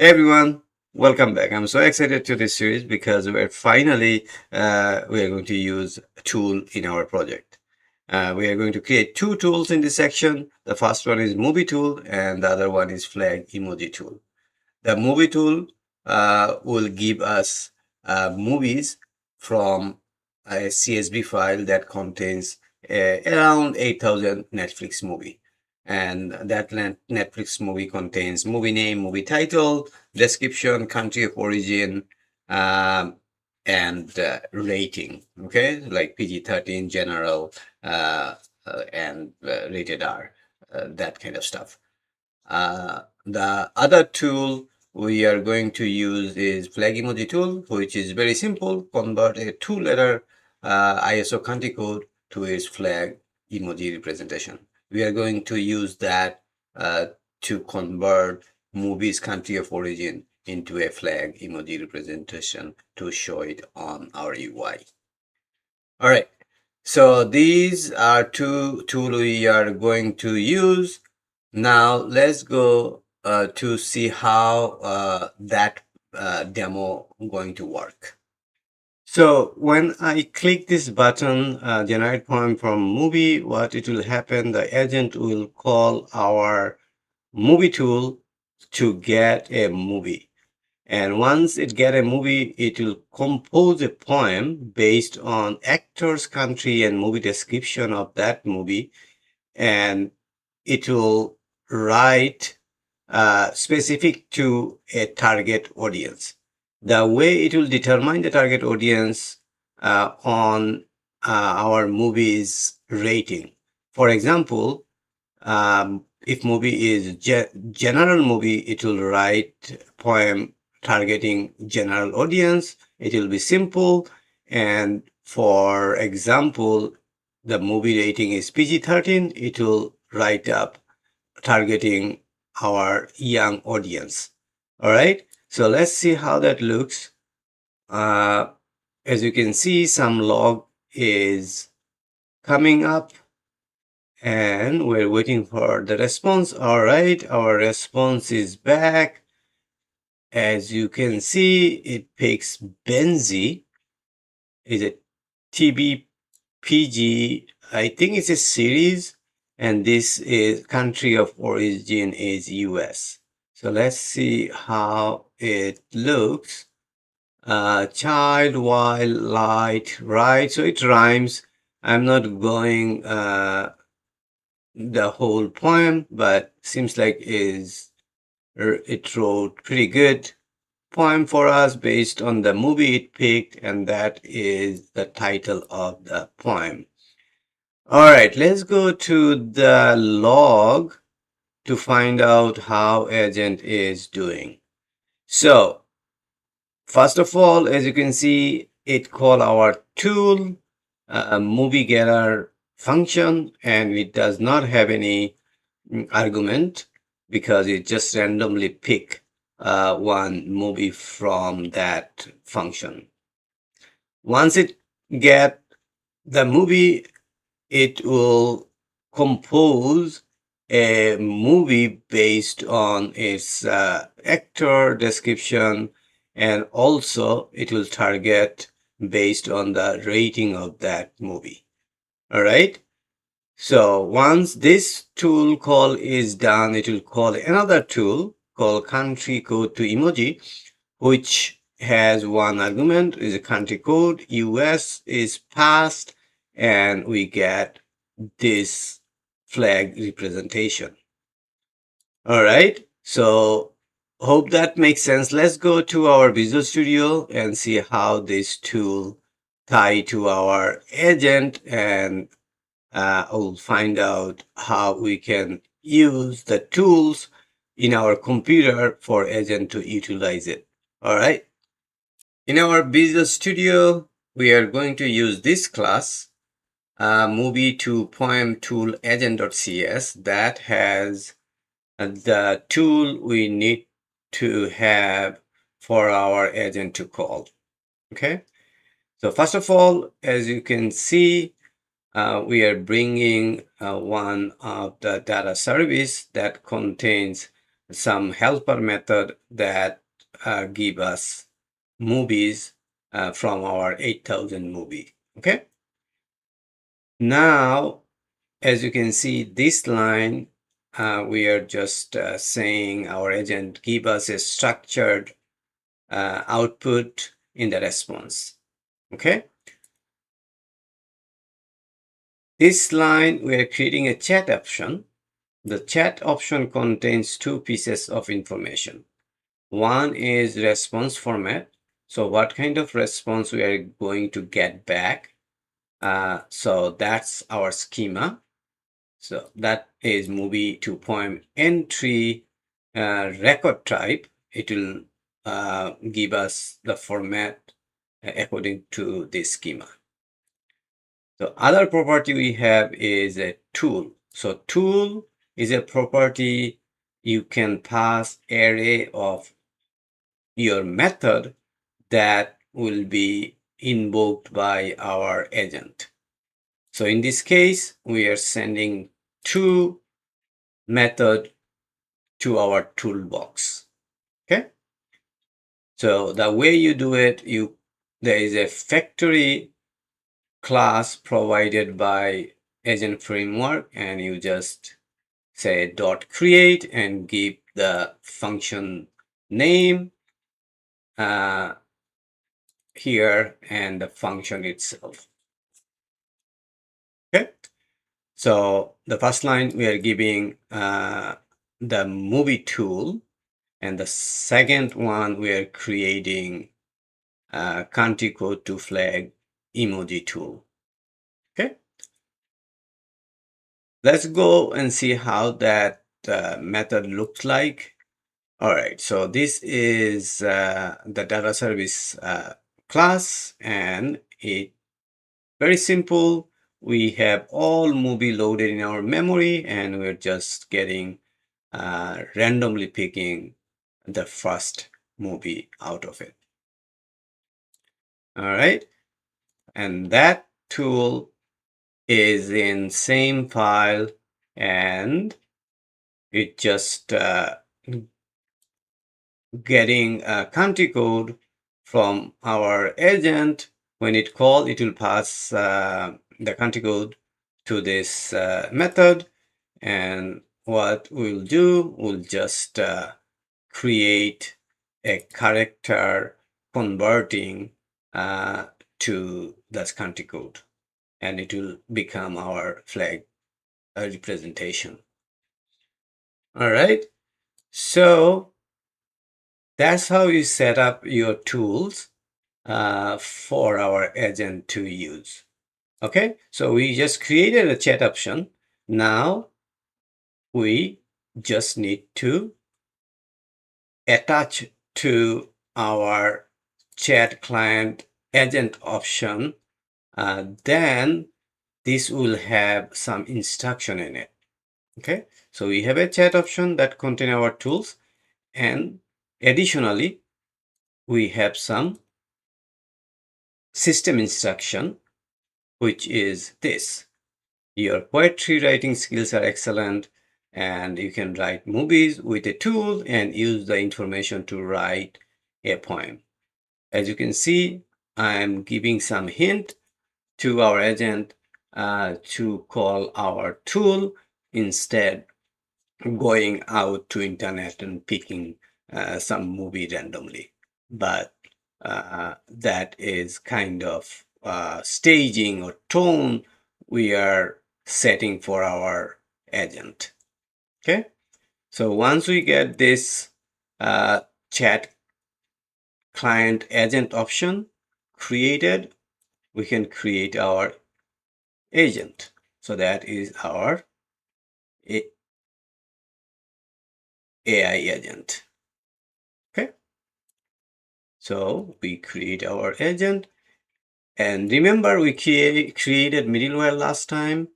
Hey everyone, welcome back. I'm so excited to this series because we're finally we are going to use a tool in our project. We are going to create two tools in this section. The first one is Movie Tool and the other one is Flag Emoji Tool. The Movie Tool will give us movies from a CSV file that contains around 8,000 Netflix movie. And that Netflix movie contains movie name, movie title, description, country of origin, um, and rating. Okay, like PG-13, general, and rated R, that kind of stuff. The other tool we are going to use is Flag Emoji Tool, which is very simple. Convert a two-letter ISO country code to its flag emoji representation. We are going to use that to convert movie's country of origin into a flag emoji representation to show it on our UI. All right. So these are two tools we are going to use. Now let's go to see how that demo going to work. So when I click this button, generate poem from movie, what it will happen, the agent will call our movie tool to get a movie. And once it get a movie, it will compose a poem based on actors, country, and movie description of that movie. And it will write specific to a target audience. The way it will determine the target audience on our movie's rating. For example, if movie is general movie, it will write poem targeting general audience. It will be simple. And for example, the movie rating is PG-13, it will write up targeting our young audience. All right. So let's see how that looks. As you can see, some log is coming up and we're waiting for the response. All right, our response is back. As you can see, it picks Benzi. Is a TBPG. I think it's a series, and this is country of origin is US. So let's see how it looks. Child, while, light, right. So it rhymes. I'm not going the whole poem, but seems like it wrote pretty good poem for us based on the movie it picked, and that is the title of the poem. All right, let's go to the log to find out how agent is doing. So first of all, as you can see, it call our tool movie getter function, and it does not have any argument because it just randomly pick one movie from that function. Once it get the movie, it will compose a movie based on its actor description, and also it will target based on the rating of that movie. All right. So once this tool call is done, it will call another tool called country code to emoji, which has one argument is a country code. US is passed, and we get this flag representation. All right. So hope that makes sense. Let's go to our Visual Studio and see how this tool tie to our agent, and we'll find out how we can use the tools in our computer for agent to utilize it. All right. In our Visual Studio, we are going to use this class, movie to poem tool agent.cs, that has the tool we need to have for our agent to call. Okay. So first of all, as you can see, we are bringing one of the data service that contains some helper method that give us movies from our 8,000 movie. Okay. Now, as you can see, this line, we are just saying our agent give us a structured output in the response. Okay. This line, we are creating a chat option. The chat option contains two pieces of information. One is response format. So what kind of response we are going to get back. So that's our schema. So that is movie to poem entry record type. It will give us the format according to this schema. The other property we have is a tool. So tool is a property you can pass array of your method that will be invoked by our agent. So in this case, we are sending two method to our toolbox. Okay. So the way you do it, there is a factory class provided by agent framework, and you just say dot create and give the function name here and the function itself. Okay. So the first line we are giving the movie tool, and the second one we are creating country code to flag emoji tool. Okay. Let's go and see how that method looks like. All right, so this is the data service class, and it very simple. We have all movie loaded in our memory, and we're just getting randomly picking the first movie out of it. All right, and that tool is in same file, and it just getting a country code from our agent. When it calls, it will pass the country code to this method, and what we'll do, we'll just create a character converting to that country code, and it will become our flag representation. All right, so that's how you set up your tools for our agent to use. Okay, so we just created a chat option. Now we just need to attach to our chat client agent option. Then this will have some instruction in it. Okay, so we have a chat option that contain our tools, and additionally we have some system instruction, which is this. Your poetry writing skills are excellent, and you can write movies with a tool and use the information to write a poem. As you can see, I'm giving some hint to our agent to call our tool instead going out to internet and picking some movie randomly. But that is kind of staging or tone we are setting for our agent. Okay, so once we get this chat client agent option created, we can create our agent. So that is our AI agent. Okay, so we create our agent, and remember we created middleware last time,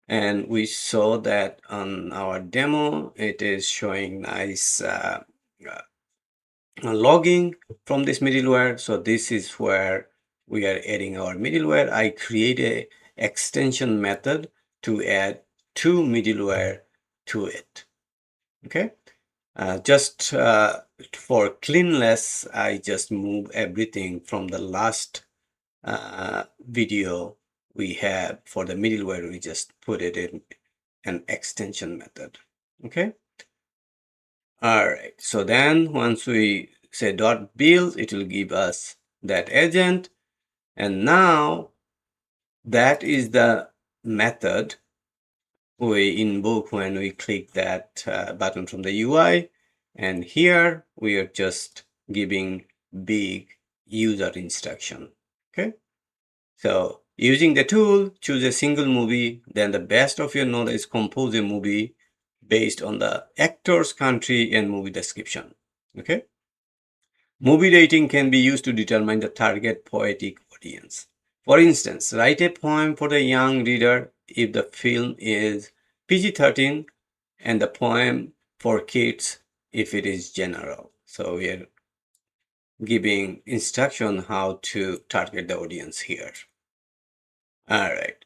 and we saw that on our demo it is showing nice logging from this middleware. So this is where we are adding our middleware. I create a extension method to add two middleware to it. Okay, Just for cleanliness, I just move everything from the last video we have for the middleware. We just put it in an extension method. Okay. All right. So then once we say dot build, it will give us that agent. And now that is the method we invoke when we click that button from the UI. And here we are just giving big user instruction. Okay. So using the tool, choose a single movie, then the best of your knowledge compose a movie based on the actor's country and movie description. Okay. Movie rating can be used to determine the target poetic audience. For instance, write a poem for the young reader if the film is PG-13 and the poem for kids if it is general. So we are giving instruction how to target the audience here. All right.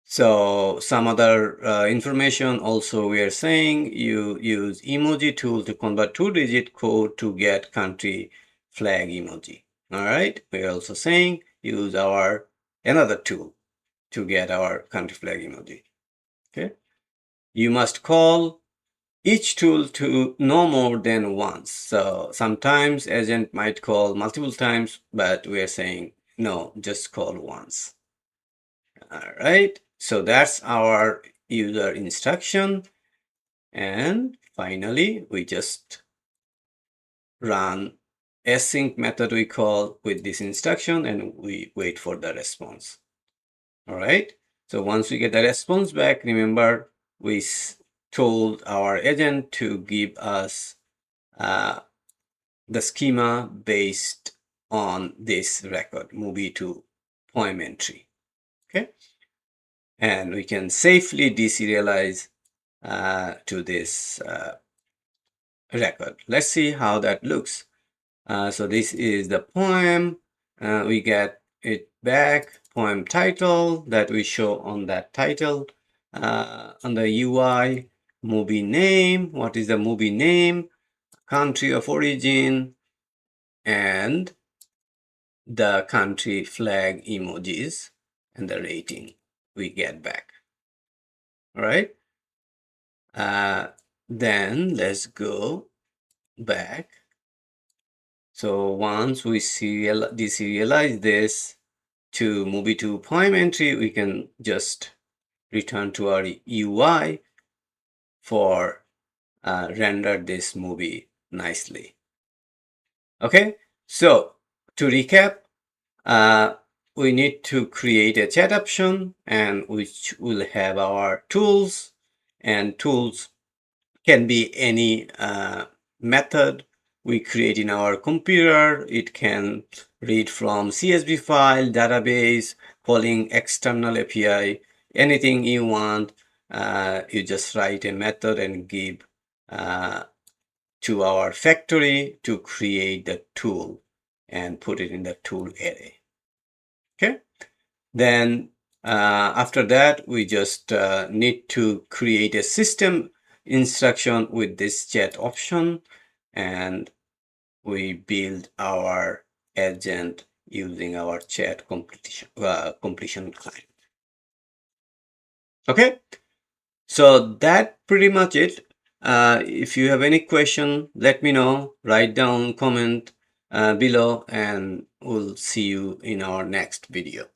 So some other information also we are saying you use Emoji Tool to convert 2-digit code to get country flag emoji. All right. We are also saying use our another tool to get our country flag emoji. Okay. You must call each tool to no more than once. So sometimes agent might call multiple times, but we are saying no, just call once. All right, so that's our user instruction. And finally, we just run async method we call with this instruction and we wait for the response. All right, so once we get the response back, remember we told our agent to give us the schema based on this record, movie to poem entry. Okay. And we can safely deserialize to this record. Let's see how that looks. So this is the poem. We get it back, poem title that we show on that title. On the UI, movie name, what is the movie name, country of origin, and the country flag emojis and the rating we get back. All right. Then let's go back. So once we deserialize this to movie to poem entry, we can just return to our UI for render this movie nicely. Okay, so to recap, we need to create a chat option and which will have our tools, and tools can be any method we create in our computer. It can read from CSV file, database, calling external API, anything you want. You just write a method and give to our factory to create the tool and put it in the tool array. Okay. Then after that, we just need to create a system instruction with this chat option, and we build our agent using our chat completion client. Okay, so that pretty much it. If you have any question, let me know. Write down, comment below, and we'll see you in our next video.